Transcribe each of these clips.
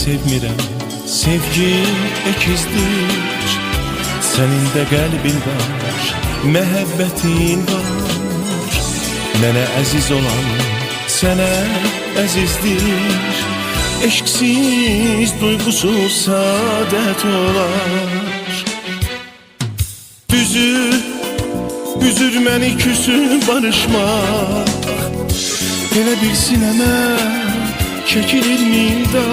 sevmirəm, sevgim əkizdir. Sənin də qəlbin var, məhəbbətin var. Mənə əziz olan sənə əzizdir. Eşksiz, duyğusuz saadət olar. Üzür məni küsüb barışmaq. Elə bir sinəmə çəkilir min dağ.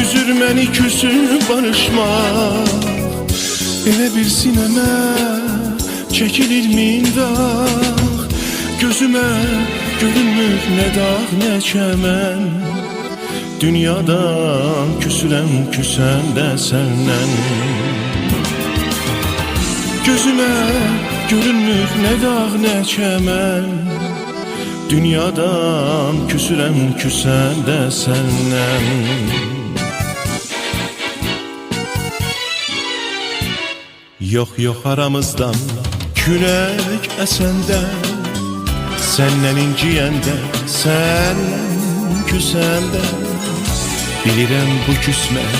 Üzür məni küsüb barışmaq. Elə bir sinəmə çəkilir min dağ. Gözümə görünmür nə dağ, nə çəmən. Dünyadan küsürəm, küsən də səndən. Gözümə görünmür nə dağ, nə çəmən. Dünyadan küsürəm, küsən də səndən. Yox aramızdan külək əsəndə, səndən inciyəndə, səndən küsəndə. Bilirəm bu küsmək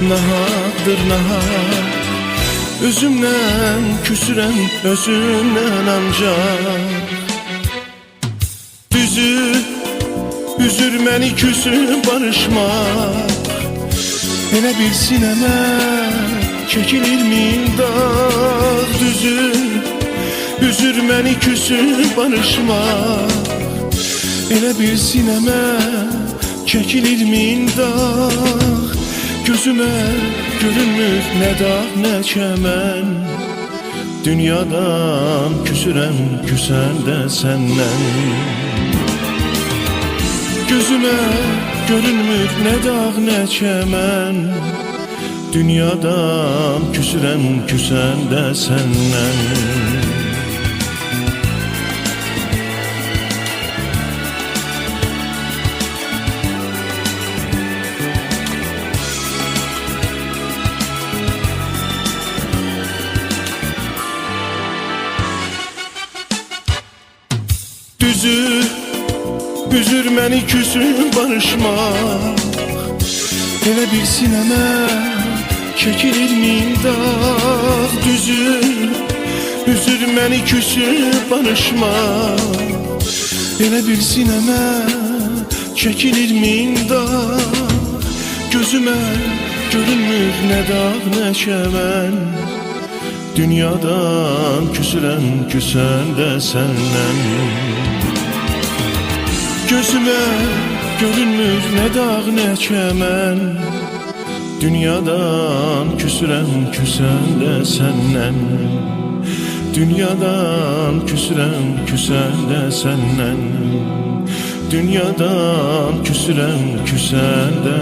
nahaqdır, nahaq. Özümdən küsürəm, özümdən ancaq. Üzür məni küsüb barışmaq. Elə bir sinəmə çəkilir min dağ. Üzür məni küsüb barışmaq. Elə bir sinəmə çəkilir min dağ. Gözümə görünmür nə dağ, nə çəmən. Dünyadan küsürəm, küsən də səndən. Gözümə görünmür nə dağ, nə çəmən. Dünyadan küsürəm, küsən də səndən. Üzür məni küsüb barışmaq. Elə bir sinəmə çəkilir min dağ. Üzür məni küsüb barışmaq. Elə bir sinəmə çəkilir min dağ. Gözümə görünmür nə dağ, nə çəmən. Dünyadan küsürəm, küsən də səndən. Gözümə görünmür nə dağ, nə çəmən. Dünyadan küsürəm, küsən də səndən. Dünyadan küsürəm, küsən də səndən. Dünyadan küsürəm, küsən də